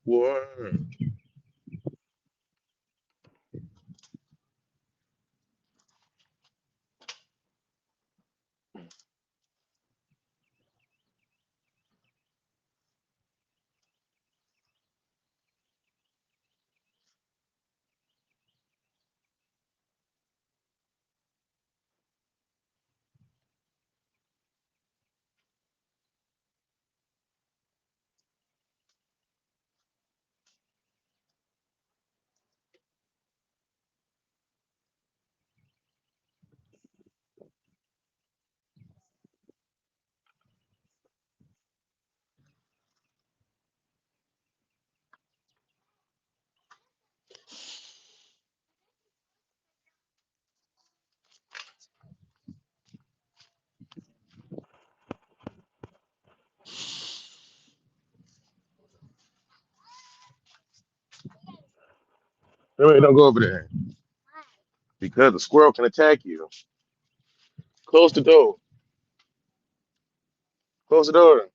Word. Wait, don't go over there because the squirrel can attack you. Close the door. Close the door.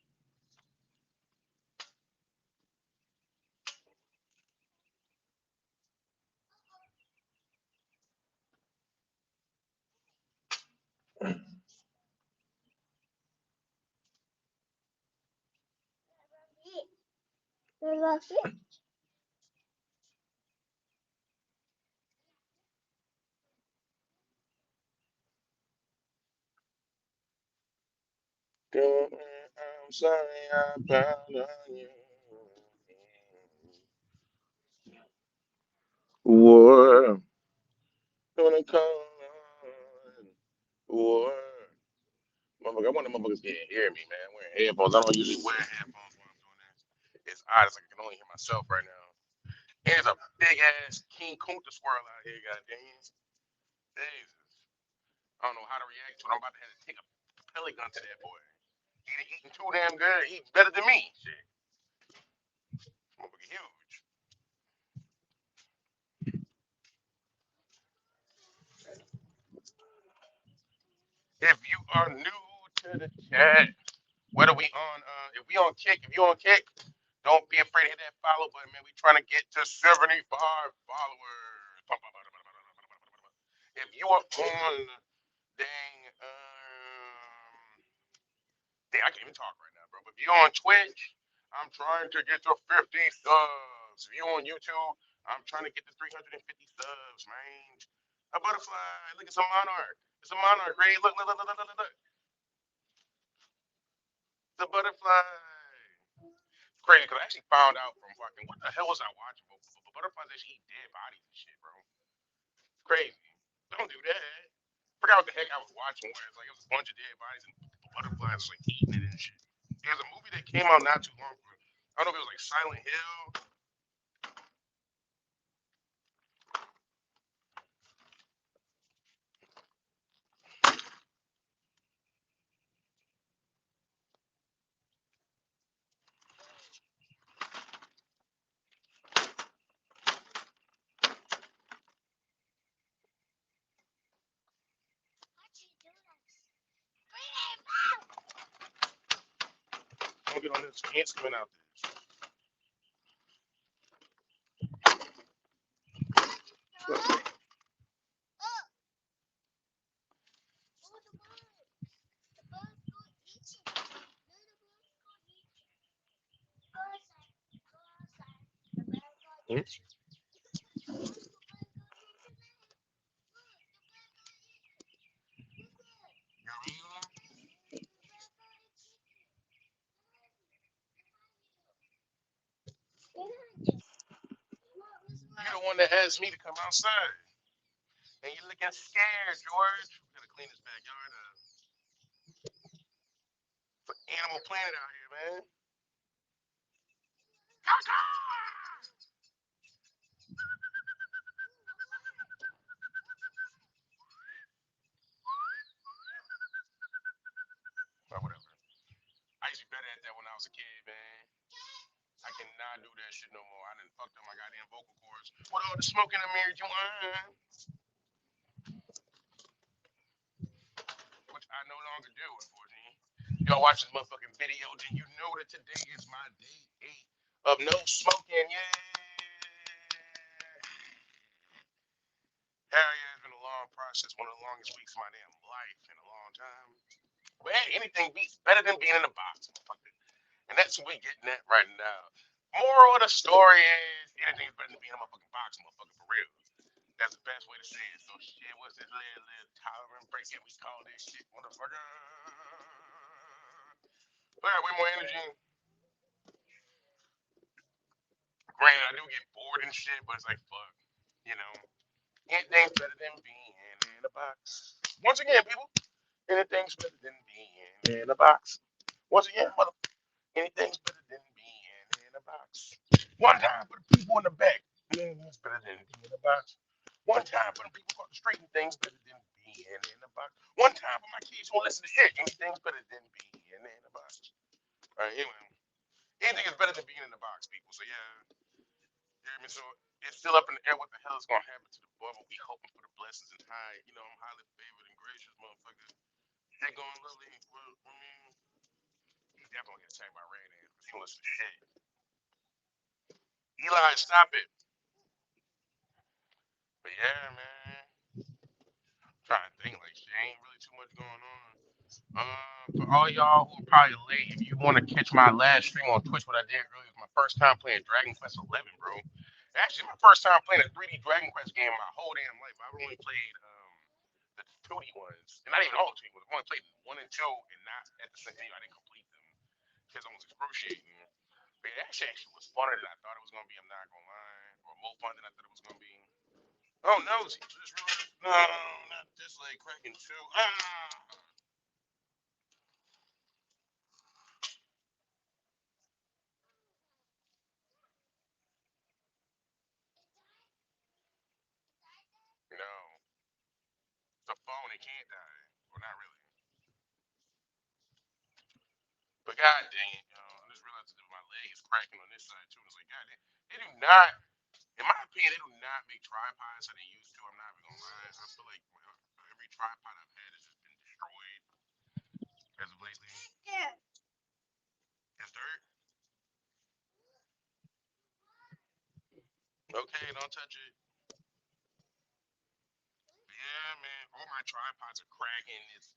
I'm sorry I found on you. War. Gonna call on war. Motherfucker, I want the motherfuckers can't hear me, man. I'm wearing headphones. I don't usually wear headphones when I'm doing this. It's odd. It's like I can only hear myself right now. And there's a big ass King Kunta squirrel out here, goddamn. Jesus. I don't know how to react to it. I'm about to have to take a pellet gun to that boy. He eating too damn good. He better than me. Shit. Motherfucker huge. If you are new to the chat, what are we on? If we on kick, if you on kick, don't be afraid to hit that follow button, man. We trying to get to 75 followers. If you are on, dang, dang, I can't even talk right now, bro. But if you're on Twitch, I'm trying to get to 50 subs. If you're on YouTube, I'm trying to get to 350 subs, man. A butterfly. Look, it's a monarch. It's a monarch, Ray. Look, look, look, look, look, look, look. The butterfly. Crazy, because I actually found out from fucking, what the hell was I watching? Butterflies actually eat dead bodies and shit, bro. Crazy. Don't do that. Forgot what the heck I was watching where it's like it was a bunch of dead bodies and butterflies like eating it and shit. There's a movie that came out not too long ago. I don't know if it was like Silent Hill. Don't get on this. Ants coming out there. Hmm? You're the one that asked me to come outside. And you're looking scared, George. We gotta clean this backyard up. It's an Animal Planet out here, man. Or whatever. I used to be better at that when I was a kid, man. I cannot do that shit no I done fucked up my goddamn vocal cords. With all the smoke in the mirror, which I no longer do, unfortunately. Y'all watch this motherfucking video, then you know that today is my day 8 of no smoking. Yeah. Hell yeah, it's been a long process. One of the longest weeks of my damn life in a long time. But hey, anything beats better than being in the box, motherfucker. And that's what we're getting at right now. Moral of the story is anything's better than being in a motherfucking box, motherfucker, for real. That's the best way to say it. So shit, what's this little tolerant break that we call this shit, motherfucker? But I got way more energy. Granted, I do get bored and shit, but it's like fuck, you know. Anything's better than being in a box. Once again, people, anything's better than being in a box. Once again, mother, anything's better than being in a box. One time for the people in the back, anything's better than being in a box. One time for the people across the street, anything's better than being in a box. One time for my kids who listen to shit, anything's better than being in a box. All right, anyway, anything is better than being in the box, people. So yeah, you hear me? So it's still up in the air what the hell is gonna happen to the boy, but we hoping for the blessings and high. You know, I'm highly favored and gracious, motherfucker. Shit going lovely. Well, I mean, he definitely gonna get attacked by Red Ant because he don't listen to shit. Eli, stop it. But yeah, man. Trying to think like shit ain't really too much going on. For all y'all who are probably late, if you want to catch my last stream on Twitch, what I did earlier was my first time playing Dragon Quest 11, bro. Actually, my first time playing a 3D Dragon Quest game my whole damn life. I've only played the 2D ones, and not even all the 2D ones. I've only played 1 and 2, and not at the same time. I didn't complete them because I was excruciating. But it actually was funner than I thought it was gonna be. I'm not gonna lie, or more fun than I thought it was gonna be. Oh no, just realized, no, not this leg cracking too. No, the phone it can't die. Well, not really. But god dang it, I just realized that my leg is cracking on this side too. It's like god dang, they do not, in my opinion, they do not make tripods how they used to. I'm not even gonna lie. I feel like every tripod I've had has just been destroyed as of lately. It's dirt. Okay, don't touch it. Yeah, man, all my tripods are cracking. It's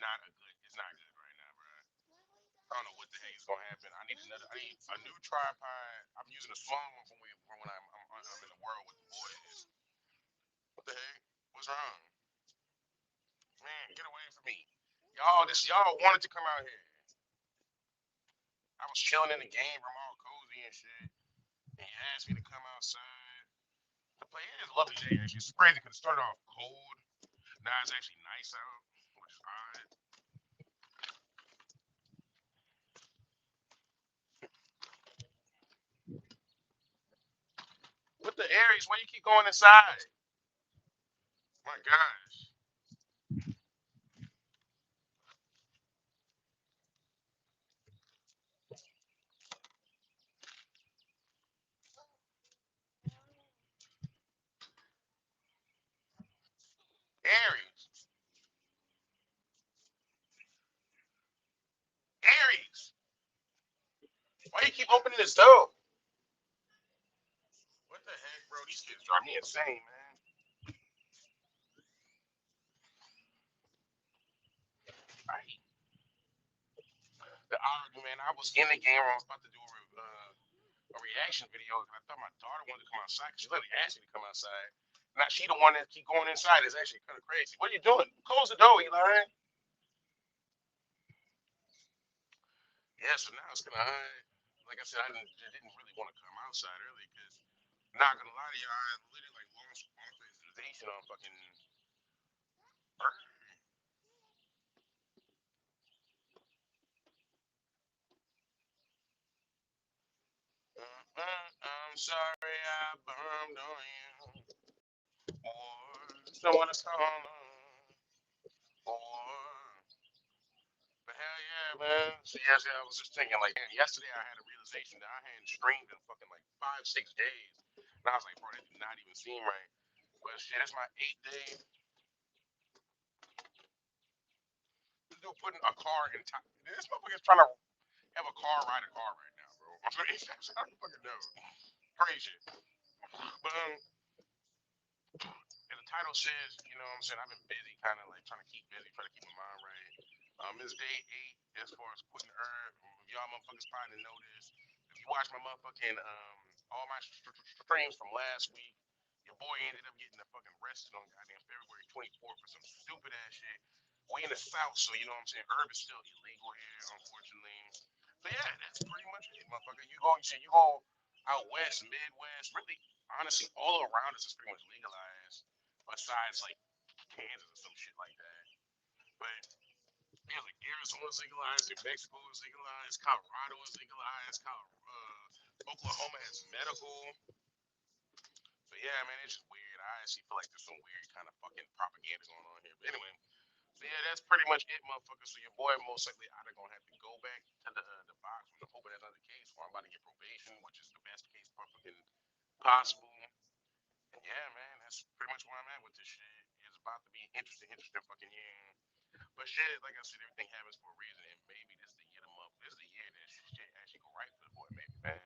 not a good. It's not good right now, bro. I don't know what the heck is gonna happen. I need another. I need a new tripod. I'm using a small one from when I'm in the world with the boys. What the heck? What's wrong? Man, get away from me. Y'all wanted to come out here. I was chilling in the game room all cozy and shit. And you asked me to come outside. The play is a lovely day actually. It's crazy because it started off cold. Now it's actually nice out, which is odd. What the Aries? Why you keep going inside? My gosh. Aries. Aries. Why you keep opening this door? What the heck, bro? These kids drive me insane, man. I hate the argument. I was in the game room. I was about to do a reaction video. And I thought my daughter wanted to come outside because she literally asked me to come outside. Now she the one that keep going inside. It's actually kind of crazy. What are you doing? Close the door, Eli. Yeah, so now it's kind of high. Like I said, I didn't really want to come outside early because, not gonna lie to you, I literally like lost authorization on fucking earth. I'm sorry I bummed on you. Or someone to call on. Or, but hell yeah, man. So yes, yeah, I was just thinking like, man, yesterday I had a realization. realization that I hadn't streamed in fucking like 5, 6 days. And I was like, bro, that did not even seem right. But shit, that's my 8th day. This dude putting a car in top. This motherfucker's trying to have a car ride a car right now, bro. I don't fucking know. Crazy shit. But and the title says, you know what I'm saying, I've been busy, kind of like trying to keep busy, trying to keep my mind right. It's day 8 as far as quitting herb. Y'all motherfuckers probably know this. If you watch my motherfucking, all my streams from last week, your boy ended up getting the fucking arrested on goddamn February 24th for some stupid ass shit. We in the South, so you know what I'm saying, herb is still illegal here, unfortunately. So yeah, that's pretty much it, motherfucker. You go out west, Midwest, really, honestly, all around us is pretty much legalized besides like Kansas or some shit like that. But yeah, like Arizona's legalized, New Mexico is legalized, Colorado is legalized, Oklahoma has medical. But yeah, man, it's just weird. I actually feel like there's some weird kind of fucking propaganda going on here. But anyway, so yeah, that's pretty much it, motherfucker. So your boy most likely either gonna have to go back to the box, which I'm hoping that's not the case, or I'm about to get probation, which is the best case fucking possible. And yeah, man, that's pretty much where I'm at with this shit. It's about to be interesting fucking year. But shit, like I said, everything happens for a reason, and maybe this is the year to month. This is the year that shit actually go right for the boy, maybe, man.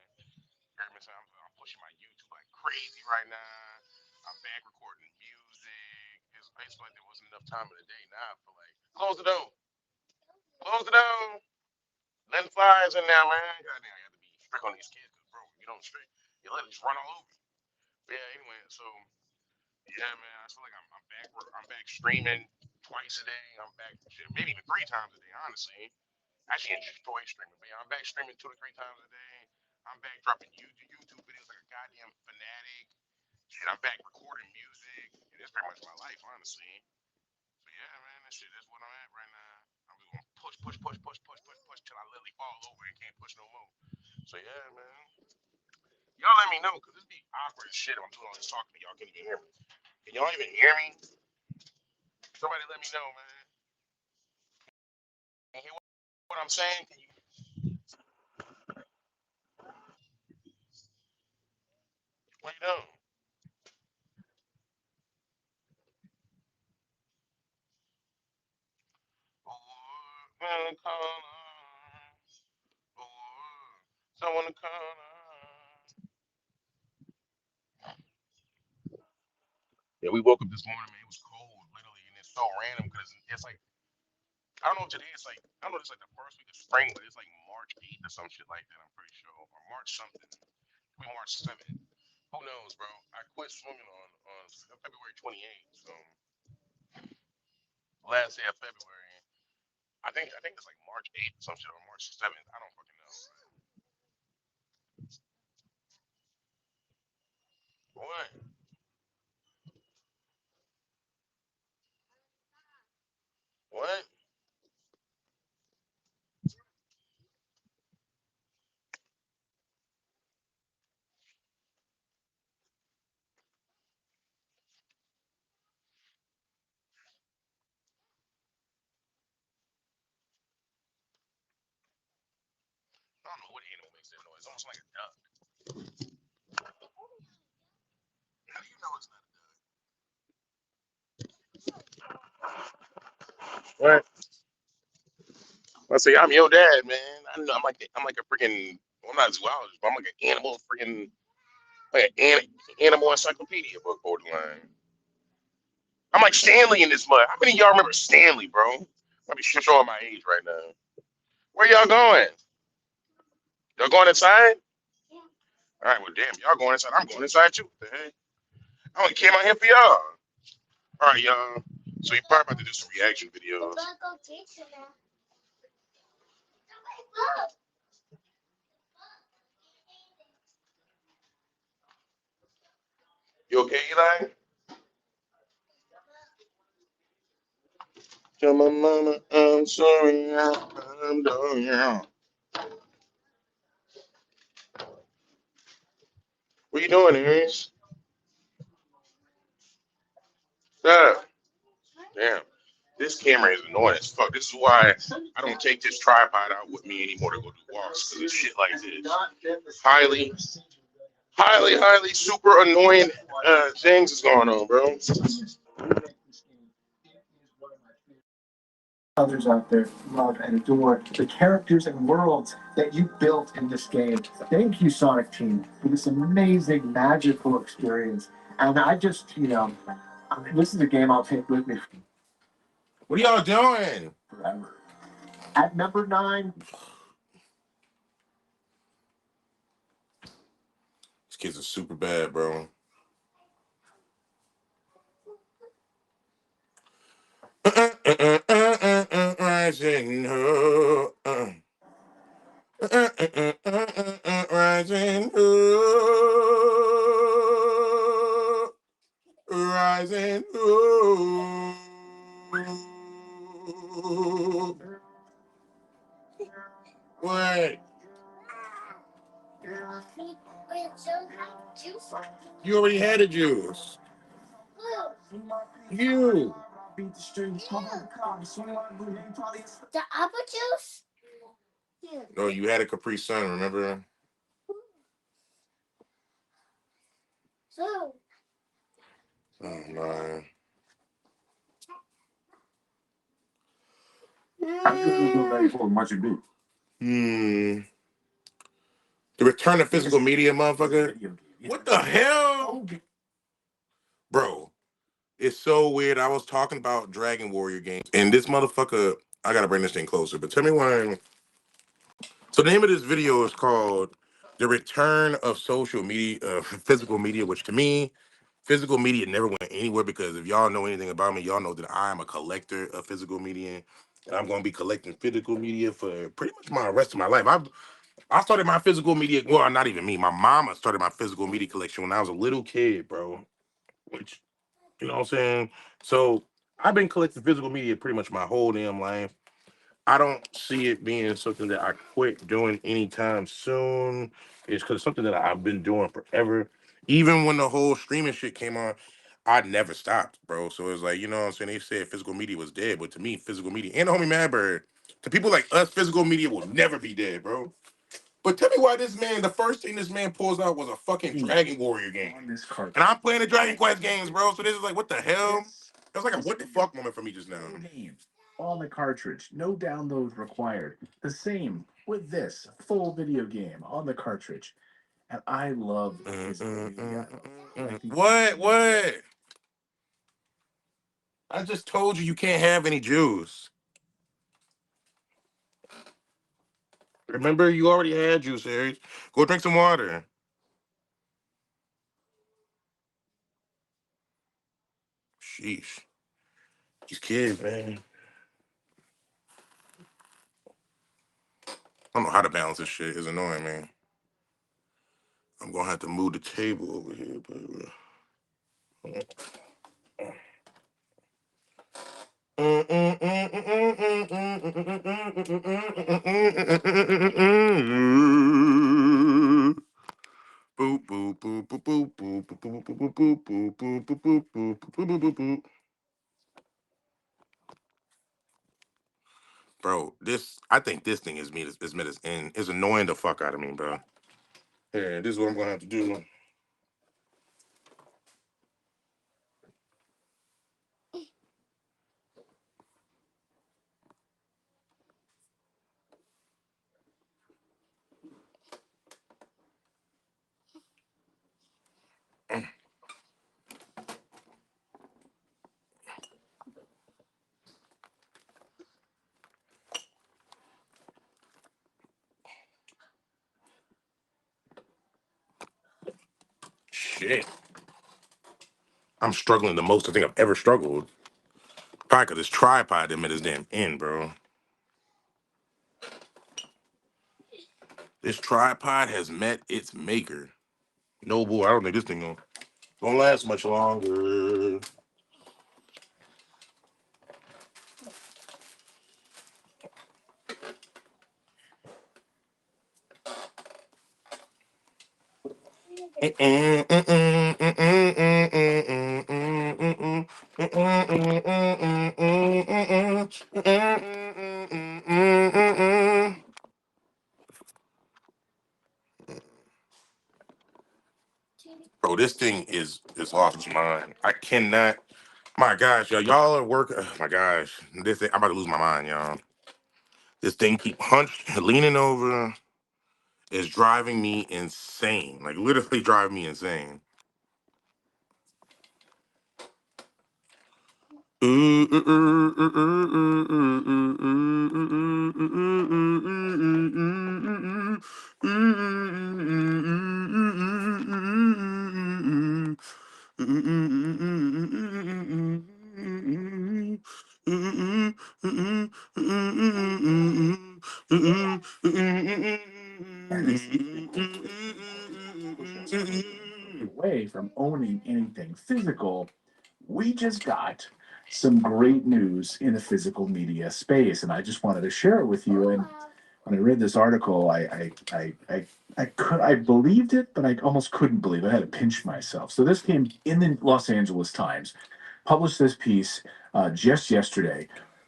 Hear me? So I'm pushing my YouTube like crazy right now. I'm back recording music. It's basically like there wasn't enough time in the day. Now I feel like close the door, close the door. Letting flies in now, man. Goddamn, you have to be strict on these kids, cause bro, you don't strict, you let them just run all over you. But yeah, anyway, so yeah, man, I feel like I'm back. I'm back streaming twice a day. I'm back, shit, maybe even 3 times a day, honestly. I actually enjoy streaming, but yeah, I'm back streaming 2 to 3 times a day. I'm back dropping YouTube videos like a goddamn fanatic. Shit, I'm back recording music. And that's pretty much my life, honestly. So yeah, man, that shit is what I'm at right now. I'm just gonna push till I literally fall over and can't push no more. So yeah, man. Y'all let me know, cause this be awkward as shit if I'm doing all this talking to y'all can't even hear me. Can y'all even hear me? Somebody let me know, man. Can you hear what I'm saying? Can you? What you doing? Oh, someone to call. Yeah, we woke up this morning, man. It was cold, literally, and it's so random because it's like I don't know what today is like. I don't know it's like the first week of spring, but it's like March 8th or some shit like that. I'm pretty sure, or March something. We March 7th. Who knows, bro? I quit swimming on February 28th, so last day of February. I think it's like March 8th or some shit, or March 7th. I don't fucking know. What? What? I don't know what animal makes that noise. Almost like a duck. How do you know it's not a duck? What? I say I'm your dad, man. I know I'm like a freaking. Well, I'm not a zoologist, but I'm like an animal freaking like an animal encyclopedia book borderline. I'm like Stanley in this mud. How many of y'all remember Stanley, bro? I'll be showing my age right now. Where y'all going? Y'all going inside? All right, well, damn, y'all going inside. I'm going inside too. What the heck? I only came out here for y'all. All right, y'all. So you probably about to do some reaction videos. You okay, Eli? Tell my mama I'm sorry. I'm done. What you doing, Aries? Stop. Damn. This camera is annoying as fuck. This is why I don't take this tripod out with me anymore to go do walks because of shit like this. Highly, highly super annoying things is going on, bro. Others out there love and adore the characters and worlds that you built in this game. Thank you, Sonic Team, for this amazing, magical experience. And I just, this is a game I'll take with me What are y'all doing? forever. At number 9, These kids are super bad, bro. Rising, rising, rising. What? You already had a juice. You. The apple juice? No, you had a Capri Sun, remember? So. Oh, man. Hmm. The return of physical media, motherfucker. What the hell? Bro, it's so weird. I was talking about Dragon Warrior games, and this motherfucker, I gotta bring this thing closer, but tell me why. So the name of this video is called The Return of Social Media, Physical Media, which to me, physical media never went anywhere because if y'all know anything about me, y'all know that I am a collector of physical media, and I'm gonna be collecting physical media for pretty much my rest of my life. I started my physical media, well, not even me. My mama started my physical media collection when I was a little kid, bro. Which, you know what I'm saying? So I've been collecting physical media pretty much my whole damn life. I don't see it being something that I quit doing anytime soon. It's because something that I've been doing forever. Even when the whole streaming shit came on, I never stopped, bro. So it's like, you know what I'm saying? They said physical media was dead, but to me, physical media and the homie Madbird, to people like us, physical media will never be dead, bro. But tell me why this man, the first thing this man pulls out was a fucking Dragon Warrior game. And I'm playing the Dragon Quest games, bro. So this is like, what the hell? That was like a what the fuck moment for me just now. on the cartridge, no download required. The same with this full video game on the cartridge. And I love physical media. What? What? I just told you you can't have any juice. Remember, you already had juice, Harry. Go drink some water. Sheesh. These kids, man. I don't know how to balance this shit. It's annoying, man. I'm gonna have to move the table over here, but. Boop boop boop boop boop boop boop boop boop boop boop boop boop boop boop boop boop boop. Bro, this I think this thing is mid as end. It's annoying the fuck out of me, bro. Yeah, this is what I'm gonna have to do. Shit. I'm struggling the most I think I've ever struggled. Probably because this tripod didn't at his damn end, bro. This tripod has met its maker. No boy, I don't think this thing gonna last much longer. Bro, this thing is off its mind. I cannot. My gosh, y'all are working. Oh my gosh, I'm about to lose my mind, y'all. This thing keep hunched, leaning over, is driving me insane. Like literally driving me insane. Away from owning anything physical, we just got some great news in the physical media space, and I just wanted to share it with you. And when I read this article, I believed it, but I almost couldn't believe it. I had to pinch myself. So this came in the Los Angeles Times, published this piece just yesterday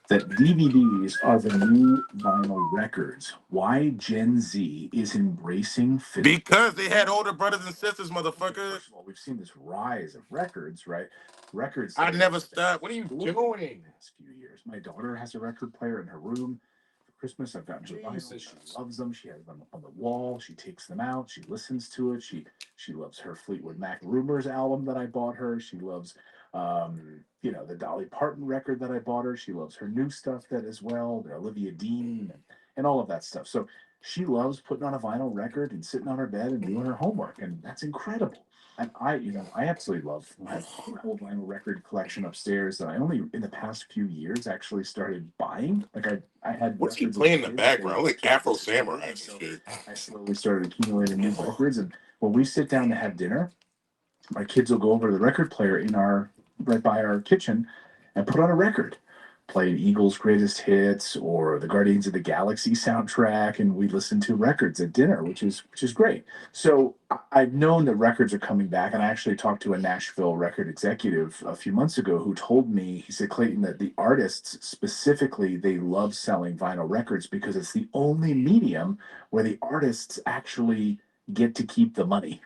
that DVDs are the new vinyl records. Why Gen Z is embracing physical. Because they had older brothers and sisters, motherfucker. First of all, we've seen this rise of records, right? Records. I never stopped. What are you doing? The last few years, my daughter has a record player in her room. For Christmas, I've gotten her vinyls. She loves them. She has them up on the wall. She takes them out. She listens to it. She loves her Fleetwood Mac Rumors album that I bought her. She loves, the Dolly Parton record that I bought her. She loves her new stuff that as well, the Olivia Dean and all of that stuff. So she loves putting on a vinyl record and sitting on her bed and doing her homework, and that's incredible. And I absolutely love. I have a whole vinyl record collection upstairs that I only in the past few years actually started buying. Like I had. What's he records playing in the as a kid, background? Like Afro Samurai and shit. I slowly started accumulating new records, and when we sit down to have dinner, my kids will go over to the record player in our right by our kitchen and put on a record, play an Eagles greatest hits or the Guardians of the Galaxy soundtrack, and we listen to records at dinner, which is great. So I've known that records are coming back, and I actually talked to a Nashville record executive a few months ago who told me, he said, Clayton, that the artists specifically, they love selling vinyl records because it's the only medium where the artists actually get to keep the money.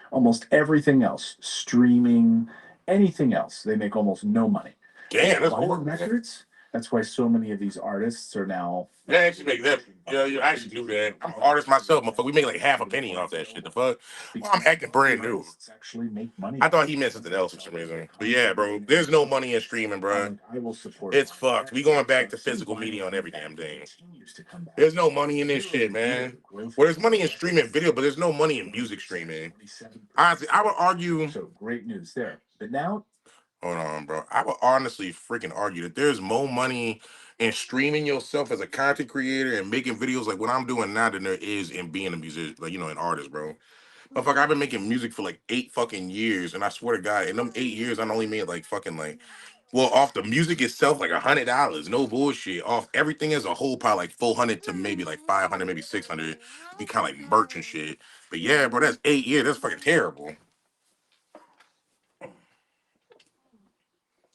Almost everything else, streaming, anything else, they make almost no money. Damn, that's Vinyl horrible. records. That's why so many of these artists are now. Yeah, actually make that. Yeah, you actually knew that. I'm an artist myself, motherfucker. We make like half a penny off that shit. The fuck? Well, I'm acting brand new. Actually make money. I thought he meant something else for some reason. But yeah, bro, there's no money in streaming, bro. I will support. It's fucked. We going back to physical media on every damn thing. There's no money in this shit, man. Well, there's money in streaming video, but there's no money in music streaming. Honestly, I would argue. So great news there. But now, hold on, bro. I would honestly freaking argue that there's more money in streaming yourself as a content creator and making videos like what I'm doing now than there is in being a musician, like, an artist, bro. Motherfucker, I've been making music for like 8 fucking years, and I swear to God, in them 8 years, I only made like fucking like, well, off the music itself, like $100, no bullshit. Off everything as a whole, probably like 400 to maybe like 500, maybe 600. Be kind of like merch and shit. But yeah, bro, that's 8 years. That's fucking terrible.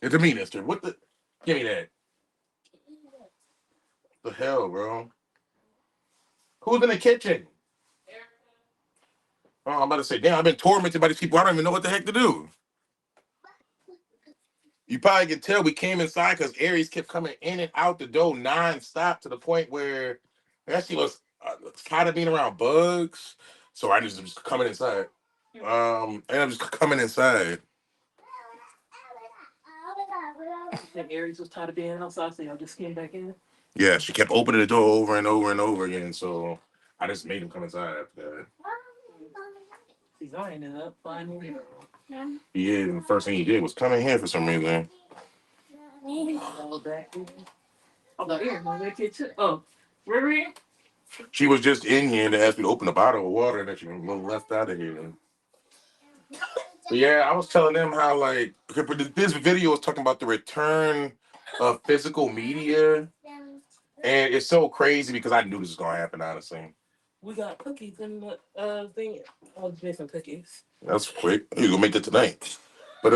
It's a me, mister. What the? Give me that. The hell, bro? Who's in the kitchen? Oh, I'm about to say, damn, I've been tormented by these people. I don't even know what the heck to do. You probably can tell we came inside because Aries kept coming in and out the door non-stop to the point where actually was tired of being around bugs. So I just was coming inside. And I'm just coming inside. and Aries was tired of being outside, so y'all just came back in. Yeah, she kept opening the door over and over and over again. So I just made him come inside after that. He's ironing up finally. Yeah, and the first thing he did was come in here for some reason. All back in. Oh, here, my kitchen. Oh, Riri. She was just in here and asked me to open a bottle of water that she left out of here. But yeah, I was telling them how like this video was talking about the return of physical media, and it's so crazy because I knew this was gonna happen. Honestly, We got cookies in the thing. I'll just make some cookies. that's quick. You gonna make it tonight? But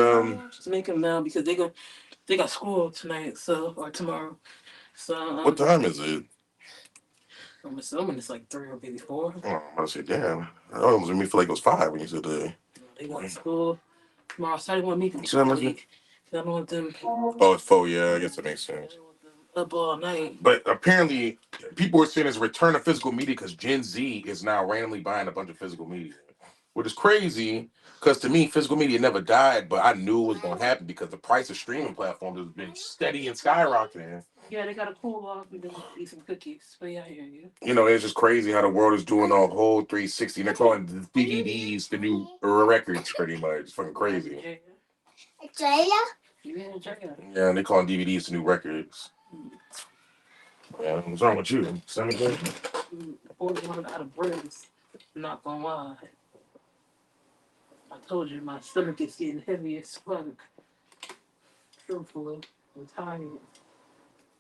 Just make them now because they got school tonight, so or tomorrow. So what time is it? I'm assuming it's like 3 or maybe 4. Oh, I say, damn. I almost made me feel like it was 5 when you said that. They got school tomorrow. Saturday want me to So I don't want them oh, it's 4. Yeah, I guess that makes sense. up all night. But apparently, people are saying it's a return to physical media because Gen Z is now randomly buying a bunch of physical media, which is crazy. Because to me, physical media never died, but I knew it was going to happen because the price of streaming platforms has been steady and skyrocketing. Yeah, they got to cool off. We gonna eat some cookies. But yeah, I hear you. You know, it's just crazy how the world is doing a whole 360. And they're calling the DVDs the new records, pretty much. It's fucking crazy. Jaya? Yeah, Jaya. Yeah, and they calling DVDs the new records. Yeah, what's wrong with you? Something? Pulling one out of braids. Not gonna lie. I told you my stomach is getting heavy as fuck. Truthfully, I'm tired.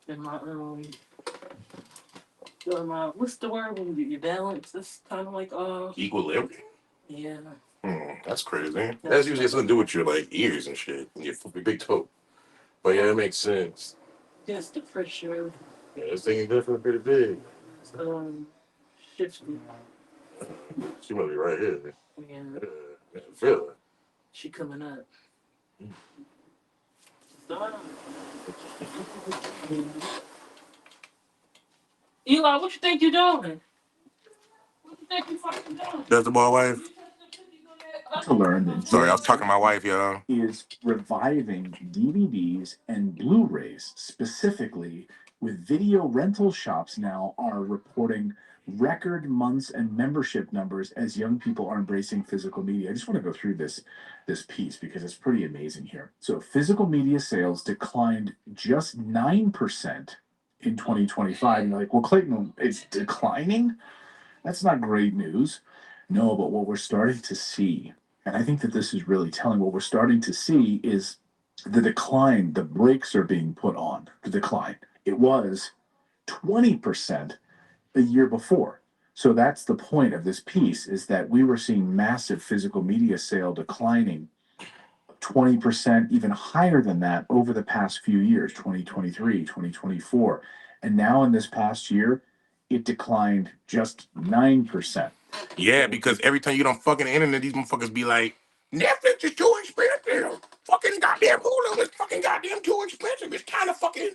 And my what's the word when your balance is kind of like Equilibrium. Yeah. That's crazy. That's usually something to do with your like ears and shit, and your big toe. But yeah, it makes sense. Just the pressure. Yeah, this thing is definitely pretty big. Shifting. She must be right here. Yeah. I feel it. She coming up. Eli, what you think you're doing? What you think you fucking doing? That's the ball wife. To learn that Sorry, I was talking to my wife, y'all. Is reviving DVDs and Blu-rays specifically, with video rental shops now are reporting record months and membership numbers as young people are embracing physical media. I just want to go through this piece because it's pretty amazing here. So physical media sales declined just 9% in 2025. And you're like, well, Clayton, it's declining? That's not great news. No, but what we're starting to see, and I think that this is really telling, what we're starting to see is the decline, the brakes are being put on the decline. It was 20% the year before. So that's the point of this piece, is that we were seeing massive physical media sale declining 20%, even higher than that over the past few years, 2023, 2024. And now in this past year, it declined just 9%. Yeah, because every time you don't fucking internet, these motherfuckers be like, Netflix is too expensive. Fucking goddamn Hulu is fucking goddamn too expensive. It's time to fucking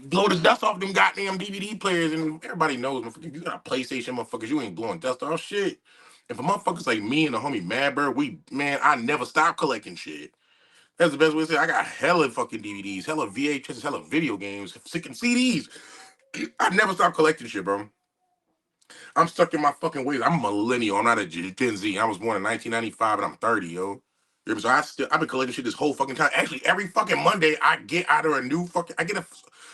blow the dust off them goddamn DVD players. And everybody knows, motherfucker, if you got a PlayStation, motherfuckers, you ain't blowing dust off shit. And for motherfuckers like me and the homie Madbird, I never stop collecting shit. That's the best way to say it. I got hella fucking DVDs, hella VHS, hella video games, sick and CDs. I never stop collecting shit, bro. I'm stuck in my fucking ways. I'm a millennial. I'm not a Gen Z. I was born in 1995 and I'm 30, yo. So I've been collecting shit this whole fucking time. Actually, every fucking Monday I get either a new fucking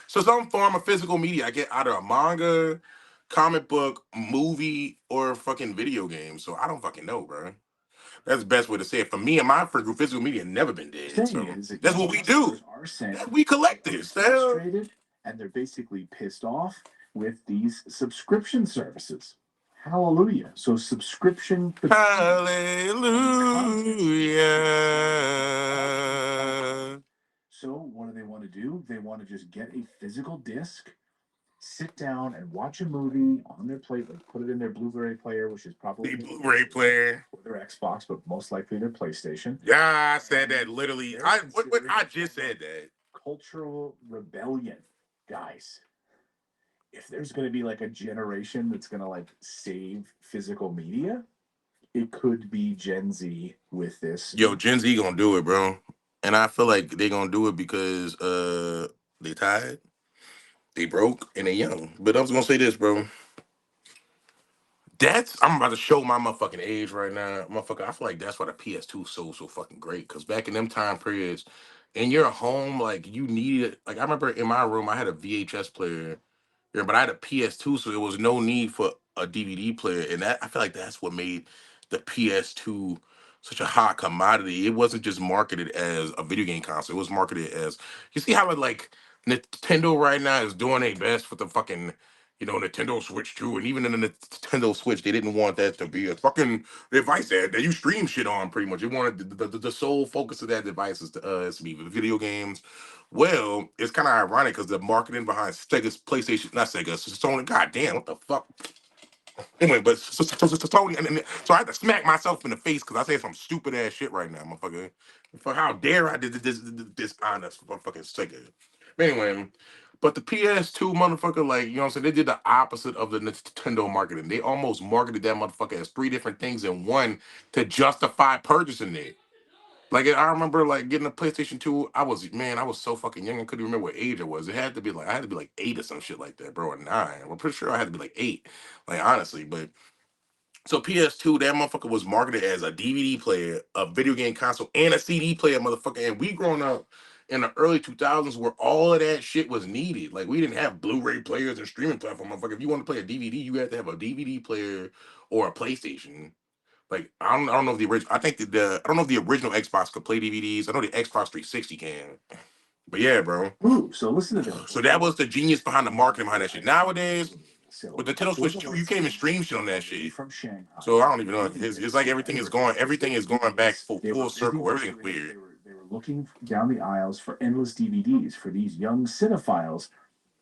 some form of physical media. I get either a manga, comic book, movie, or fucking video game. So I don't fucking know, bro. That's the best way to say it. For me and my friend group, physical media never been dead. So that's what we do. Are saying We collect this. frustrated and they're basically pissed off with these subscription services. Hallelujah. So subscription. Hallelujah. So what do they want to do? They want to just get a physical disc, sit down and watch a movie on their plate, put it in their Blu-ray player, which is probably The Blu-ray player. or their Xbox, but most likely their PlayStation. Yeah, I said that literally. I just said that. Cultural rebellion, guys. If there's going to be like a generation that's going to like save physical media, it could be Gen Z with this. Yo, Gen Z gonna do it, bro. And I feel like they gonna do it because they tired, they broke, and they young. But I was gonna say this, bro. I'm about to show my motherfucking age right now. Motherfucker, I feel like that's why the PS2 is so fucking great. Cause back in them time periods, in your home, like you needed like I remember in my room I had a VHS player. Yeah, but I had a PS2, so there was no need for a DVD player, and that I feel like that's what made the PS2 such a hot commodity. It wasn't just marketed as a video game console; it was marketed as you see how it like Nintendo right now is doing their best with the fucking Nintendo Switch 2, and even in the Nintendo Switch, they didn't want that to be a fucking device that you stream shit on. Pretty much, they wanted the sole focus of that device is to be video games. Well, it's kind of ironic because the marketing behind Sega's PlayStation, not Sega, Sony. God damn, what the fuck? Anyway, but so I had to smack myself in the face because I said some stupid ass shit right now, motherfucker. For how dare I did this honest motherfucking sticker. But anyway, but the PS2 motherfucker, like, you know what I'm saying? They did the opposite of the Nintendo marketing. They almost marketed that motherfucker as three different things in one to justify purchasing it. Like I remember like getting a PlayStation 2. I was so fucking young I couldn't remember what age I was. It had to be like I had to be like 8 or some shit like that, bro, or 9. I'm pretty sure I had to be like 8. Like honestly, but so PS2, that motherfucker was marketed as a DVD player, a video game console, and a CD player, motherfucker. And we grown up in the early 2000s where all of that shit was needed. Like we didn't have Blu-ray players and streaming platform, motherfucker. If you want to play a DVD, you had to have a DVD player or a PlayStation. Like I don't know if the original. I think the I don't know if the original Xbox could play DVDs. I know the Xbox 360 can. But yeah, bro. Ooh, so listen to So this. that was the genius behind the marketing behind that shit. Nowadays, with So the Nintendo Switch 2, you can't even stream shit on that shit. So I don't even know. It's like everything is going back full circle. Everything's weird. They were looking down the aisles for endless DVDs for these young cinephiles.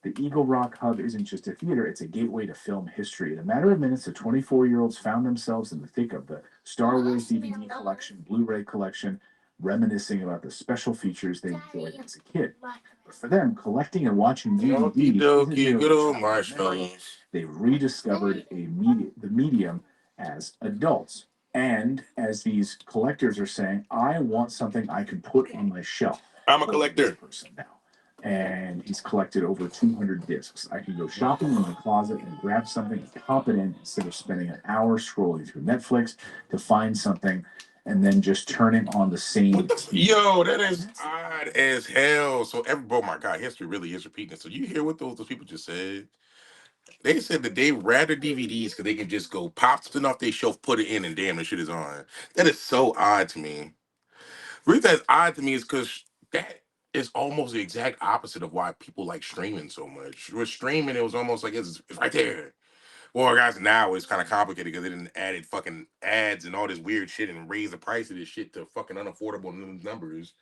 The Eagle Rock Hub isn't just a theater, it's a gateway to film history. In a matter of minutes, the 24-year-olds found themselves in the thick of the Star Wars DVD collection, Blu-ray collection, reminiscing about the special features they enjoyed as a kid. But for them, collecting and watching Okie DVDs isn't dokie, merely good a old childhood memory. marshmallows. They've rediscovered the medium as adults. And as these collectors are saying, I want something I can put on my shelf. I'm a For this collector. person now, and he's collected over 200 discs. I can go shopping in my closet and grab something and pop it in instead of spending an hour scrolling through Netflix to find something and then just turning on the What same the TV. yo? That is odd as hell. So oh my god, history really is repeating. So you hear what those people just said? They said that they rather DVDs because they can just go pop something off their shelf, put it in, and damn, the shit is on. That is so odd to me. The reason that's odd to me is because that is almost the exact opposite of why people like streaming so much. With streaming, it was almost like it's right there. Well, guys, now it's kind of complicated because they didn't added fucking ads and all this weird shit and raise the price of this shit to fucking unaffordable numbers.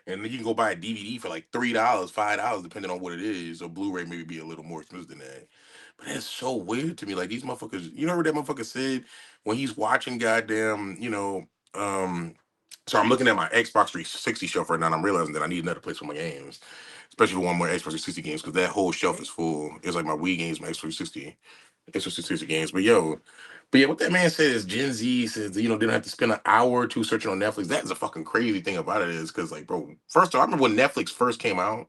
And then you can go buy a DVD for like $3, $5, depending on what it is. Or Blu-ray maybe be a little more expensive than that. But that's so weird to me. Like these motherfuckers, you know what that motherfucker said when he's watching goddamn, um, so I'm looking at my Xbox 360 shelf right now, and I'm realizing that I need another place for my games, especially one more Xbox 360 games, because that whole shelf is full. It's like my Wii games, my Xbox 360. It's just a series of games. But yeah, what that man said is Gen Z says, they don't have to spend an hour or two searching on Netflix. That is a fucking crazy thing about it is because, like, bro, first of all, I remember when Netflix first came out,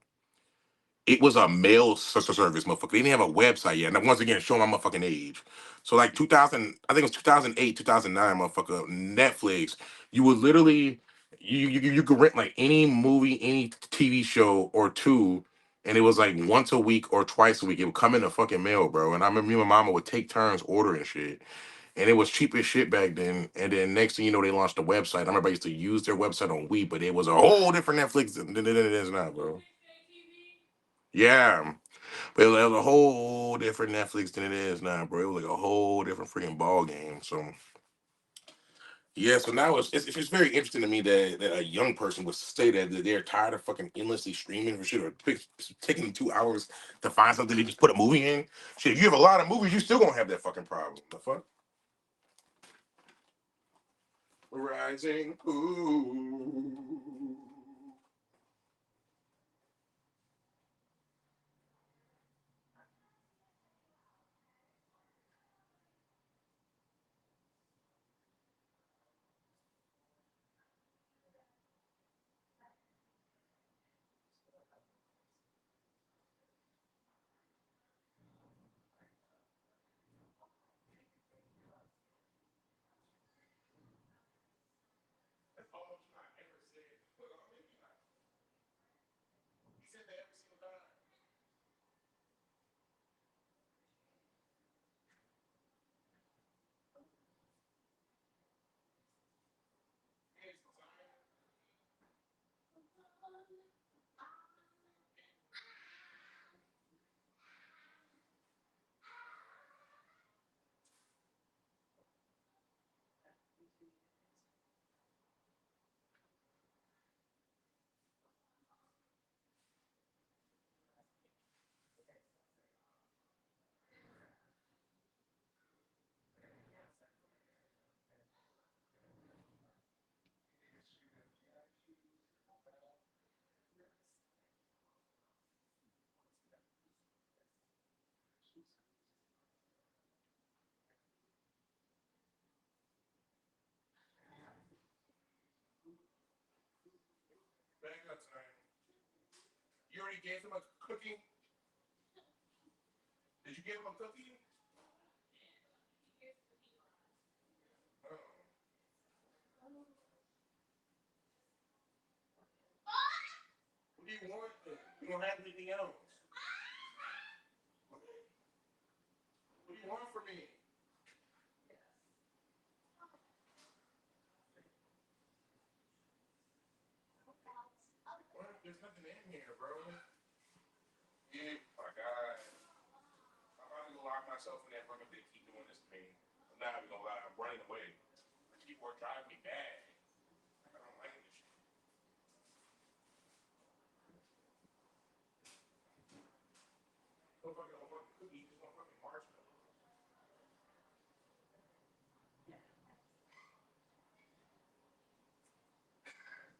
it was a mail service, motherfucker. They didn't have a website yet. And once again, showing my motherfucking age. So, like, 2000, I think it was 2008, 2009, motherfucker, Netflix, you would literally, you could rent, like, any movie, any TV show or two, and it was, like, once a week or twice a week. It would come in the fucking mail, bro. And I remember me and my mama would take turns ordering shit. And it was cheap as shit back then. And then next thing you know, they launched a website. I remember I used to use their website on Wii, but it was a whole different Netflix than it is now, bro. Yeah. But it was a whole different Netflix than it is now, bro. It was like a whole different freaking ball game. So yeah, so now it's just very interesting to me that a young person would say that they're tired of fucking endlessly streaming for shit or taking them 2 hours to find something they just put a movie in. Shit, you have a lot of movies, you still gonna have that fucking problem. The fuck? Rising. Ooh. you gave him a cookie? Did you give him a cookie? Oh. What do you want? You don't have anything else. What do you want from me? What? There's nothing in here, bro. Yeah, my God. I'm about to go lock myself in that room if they keep doing this to me. I'm not even gonna lie. I'm running away. People are driving me mad. I don't like this shit. Don't fucking don't fucking cookie. Just want fucking marshmallow.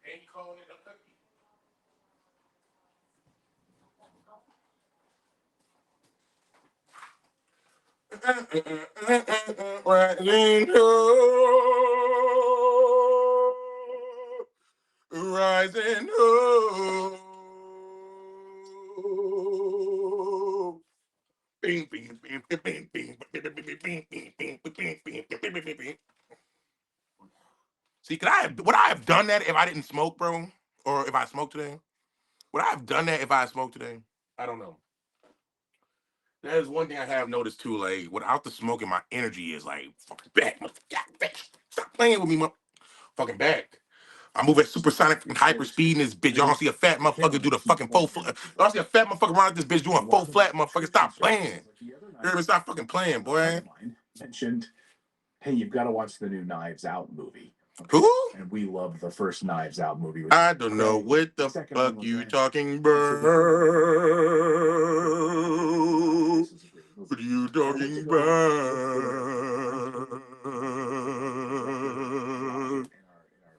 Ain't calling it a cookie. Rising hope, rising hope. Bing, bing, bing, bing, bing, bing, bing, bing, bing, bing, bing. See, would I have done that if I didn't smoke, bro? Or if I smoked today? Would I have done that if I smoked today? I don't know. That is one thing I have noticed too. Like without the smoking, my energy is like fucking back. Stop playing with me, fucking back. I move at supersonic and hyper speed in this bitch. Y'all don't see a fat motherfucker do the fucking full flat. Y'all see a fat motherfucker run out this bitch doing full flat, motherfucker. Stop playing. You stop fucking playing, boy. Mentioned, hey, you've got to watch the new Knives Out movie. Who? And we love the first Knives Out movie. I don't know what the fuck you talking about. What are you talking about?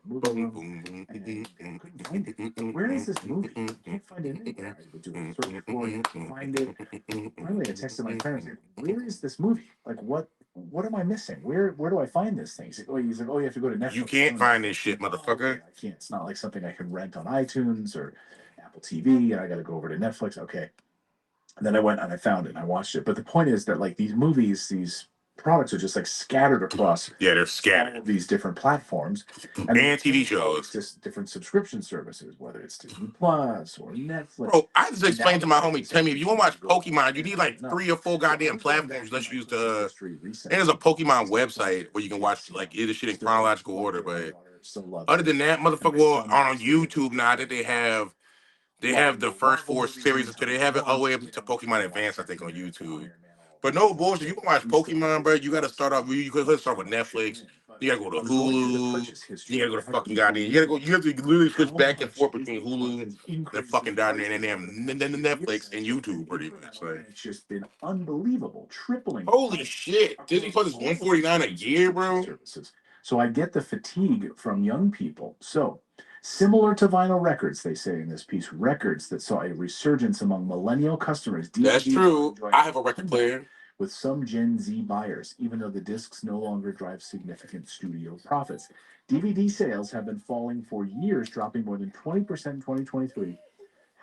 Boom, boom, boom. Where is this movie? I can't find it anywhere. I would do a search for it, find it. Finally, I texted my friends, where is this movie? Like, what am I missing? Where do I find this thing? He's like, oh, you have to go to Netflix. You can't find this shit, motherfucker. I can't. It's not like something I can rent on iTunes or Apple TV, and I got to go over to Netflix. Okay. And then I went and I found it and I watched it. But the point is that like these movies, these products are just like scattered across they're scattered all of these different platforms and TV shows, just different subscription services, whether it's Disney Plus or Netflix. Bro, I just explained to my homie Timmy, if you want to watch Pokemon, you need like 3 or 4 goddamn platforms. Let's use the. And there's a Pokemon website where you can watch like either shit in chronological order. But other than that, motherfucker, well, on YouTube now that they have the first 4 series until they have it all the way up to Pokemon Advance, I think, on YouTube. But no bullshit, you can watch Pokemon, bro. You gotta start off. You could start with Netflix. You gotta go to Hulu. You gotta go to fucking goddamn. You gotta go. You have to literally switch back and forth between Hulu and fucking down there and then Netflix and YouTube, pretty much. Like, it's just been unbelievable, tripling. Holy shit, Disney Plus is $149 a year, bro. So I get the fatigue from young people. So similar to vinyl records, they say in this piece, records that saw a resurgence among millennial customers. That's true. I have a record player. With some Gen Z buyers, even though the discs no longer drive significant studio profits. DVD sales have been falling for years, dropping more than 20% in 2023.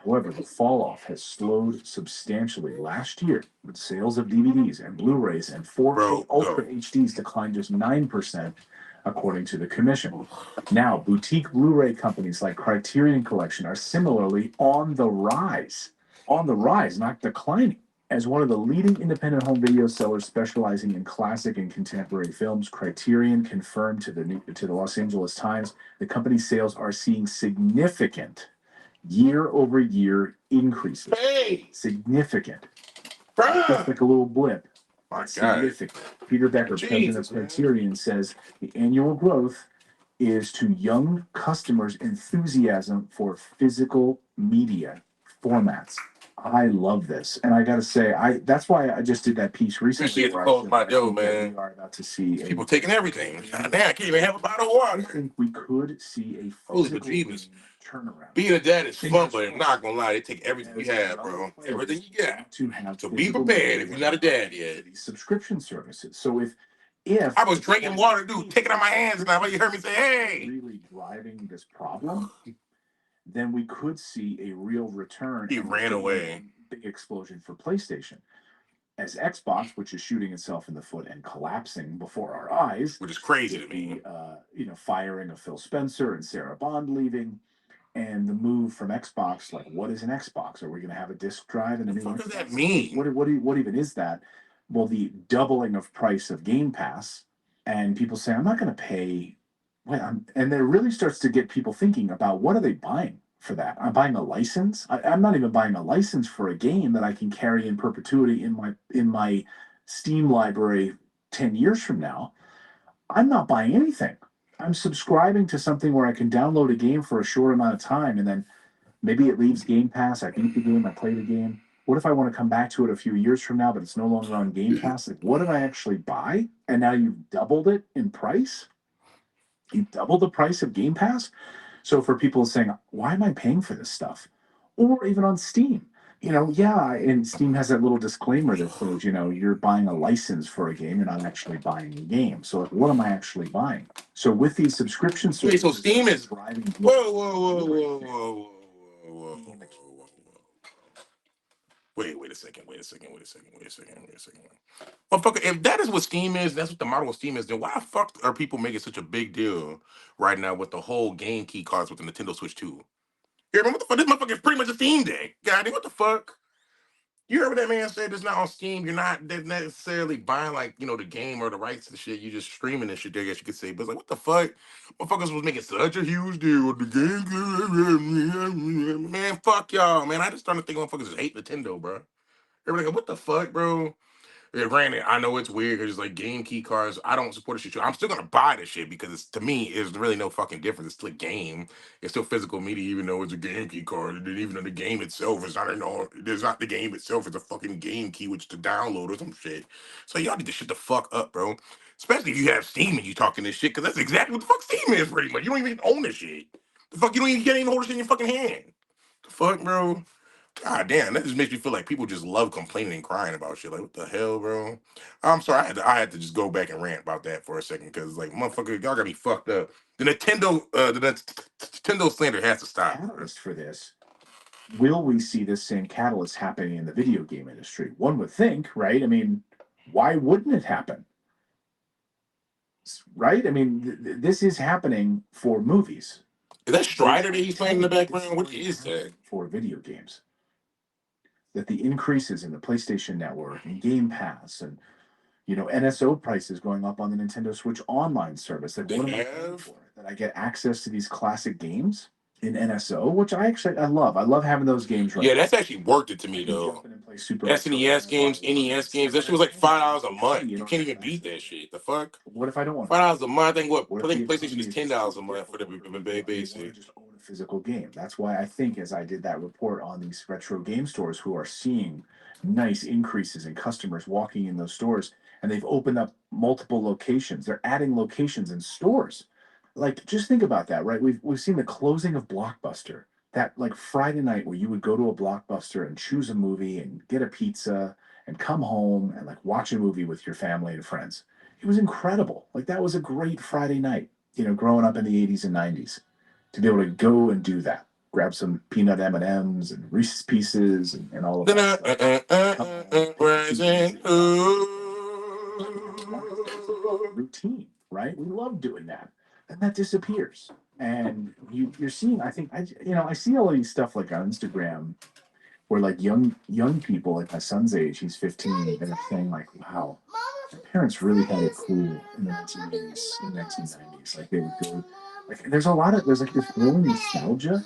However, the fall off has slowed substantially last year, with sales of DVDs and Blu-rays and 4K Ultra HDs declined just 9%, according to the commission. Now, boutique Blu-ray companies like Criterion Collection are similarly on the rise. On the rise, not declining. As one of the leading independent home video sellers specializing in classic and contemporary films, Criterion confirmed to the Los Angeles Times the company's sales are seeing significant year-over-year increases. Hey! Significant. Just like a little blip. My significant. God. Peter Becker, president of Criterion, says the annual growth is to young customers' enthusiasm for physical media formats. I love this, and I gotta say, that's why I just did that piece recently. Appreciate the close my dough, man. We are about to see people taking everything. Damn, I can't even have a bottle of water. I think we could see a physical turnaround. Being a dad is fun, but I'm not gonna lie, they take everything you have, bro. Everything you got. So be prepared if you're not a dad yet. These subscription services. So if I was drinking water, dude, take it out of my hands now. You heard me say, "Hey!" Really driving this problem. then we could see a real return. He ran away. Big explosion for PlayStation. As Xbox, which is shooting itself in the foot and collapsing before our eyes, which is crazy to me. Firing of Phil Spencer and Sarah Bond leaving, and the move from Xbox. Like, what is an Xbox? Are we going to have a disk drive and a new? What does that mean? What even is that? Well, the doubling of price of Game Pass, and people say, I'm not going to pay. And it really starts to get people thinking about what are they buying for that. I'm buying a license. I'm not even buying a license for a game that I can carry in perpetuity in my Steam library 10 years from now. I'm not buying anything. I'm subscribing to something where I can download a game for a short amount of time, and then maybe it leaves Game Pass. I beat the game. I play the game. What if I want to come back to it a few years from now, but it's no longer on Game Pass? Like, what did I actually buy? And now you've doubled it in price. You doubled the price of Game Pass. So for people saying, why am I paying for this stuff? Or even on Steam, and Steam has that little disclaimer that says, you're buying a license for a game, you're not actually buying a game. So like, what am I actually buying? So with these subscription services, so Steam is driving. Whoa. Wait a second. Motherfucker, if that is what Steam is, that's what the model of Steam is, then why the fuck are people making such a big deal right now with the whole game key cards with the Nintendo Switch 2? You remember what the fuck? This motherfucker is pretty much a Steam Day. God, what the fuck? You heard what that man said? It's not on Steam. You're not necessarily buying the game or the rights to the shit. You just streaming this shit. I guess you could say. But it's like, what the fuck? Motherfuckers was making such a huge deal with the game. Man, fuck y'all, man. I just started to think motherfuckers just hate Nintendo, bro. Everybody like, what the fuck, bro? Yeah, granted, I know it's weird because it's like game key cards. I don't support the shit. I'm still gonna buy this shit because to me, it's really no fucking difference. It's still a game. It's still physical media, even though it's a game key card. And even though the game itself is not it's not the game itself. It's a fucking game key, which to download or some shit. So y'all need to shut the fuck up, bro. Especially if you have Steam and you talking this shit, because that's exactly what the fuck Steam is, pretty much. You don't even own this shit. The fuck, you can't even hold this shit in your fucking hand. The fuck, bro. God damn, that just makes me feel like people just love complaining and crying about shit. Like, what the hell, bro? I'm sorry, I had to just go back and rant about that for a second because, like, motherfucker, y'all got me fucked up. The Nintendo slander has to stop. Catalyst for this. Will we see this same catalyst happening in the video game industry? One would think, right? I mean, why wouldn't it happen? Right? I mean, this is happening for movies. Is that Strider that he's playing in the background? What is that? For video games. That the increases in the PlayStation Network and Game Pass and NSO prices going up on the Nintendo Switch Online service. That I get access to these classic games in NSO, which I love. I love having those games. Right. Yeah, that's actually worked it to me though. SNES games, NES games. That shit was like $5 a month. You can't even beat that shit. The fuck? What if I don't want $5 a month? I think PlayStation is $10 a month for the basic. Just own a physical game. That's why I think, as I did that report on these retro game stores who are seeing nice increases in customers walking in those stores, and they've opened up multiple locations. They're adding locations in stores. Like, just think about that, right? We've seen the closing of Blockbuster. That like Friday night where you would go to a Blockbuster and choose a movie and get a pizza and come home and like watch a movie with your family and friends. It was incredible. Like that was a great Friday night, growing up in the 80s and 90s, to be able to go and do that. Grab some peanut M&Ms and Reese's Pieces and all of that. Routine, right? We love doing that. And that disappears. And you're seeing, I think, I see all of these stuff like on Instagram where like young people, like my son's age, he's 15, and they're saying like, wow, my parents really had it cool in the 1980s, in the 1990s. Like they would go, like there's like this growing nostalgia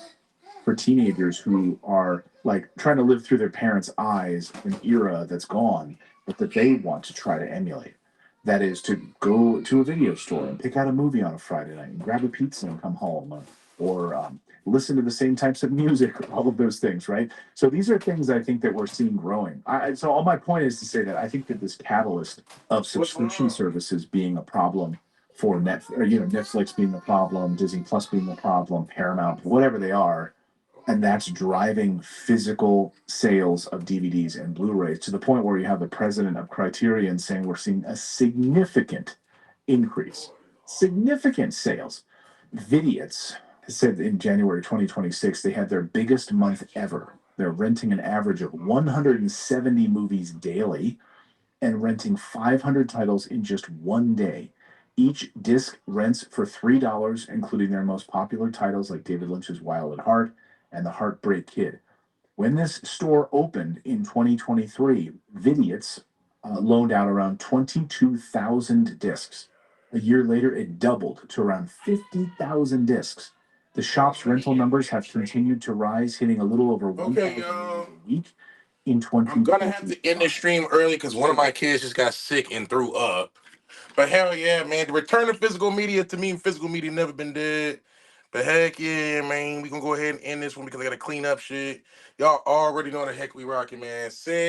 for teenagers who are like trying to live through their parents' eyes an era that's gone, but that they want to try to emulate. That is to go to a video store and pick out a movie on a Friday night and grab a pizza and come home, or listen to the same types of music, all of those things, right? So these are things I think that we're seeing growing. So all my point is to say that I think that this catalyst of subscription services being a problem for Netflix being a problem, Disney Plus being a problem, Paramount, whatever they are, and that's driving physical sales of DVDs and Blu-rays to the point where you have the president of Criterion saying we're seeing a significant increase, significant sales. Vidiots, said in January 2026 they had their biggest month ever. They're renting an average of 170 movies daily and renting 500 titles in just one day. Each disc rents for $3, including their most popular titles like David Lynch's Wild at Heart and The Heartbreak Kid. When this store opened in 2023, Vidiot's loaned out around 22,000 discs. A year later, it doubled to around 50,000 discs. The shop's rental numbers have continued to rise, hitting a little over Okay, 1,000 movies y'all. a week in I'm gonna have to end this 2025. stream early because one of my kids just got sick and threw up. But hell yeah, man. The return of physical media to me, physical media never been dead. But heck yeah, man. We gonna go ahead and end this one because I gotta clean up shit. Y'all already know the heck we rocking, man. Sage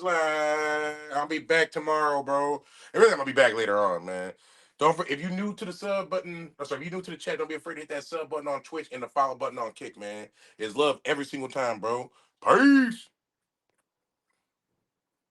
line. I'll be back tomorrow, bro. And really, I'm gonna be back later on, man. If you new to the sub button, or sorry, if you new to the chat, don't be afraid to hit that sub button on Twitch and the follow button on Kick, man. It's love every single time, bro. Peace.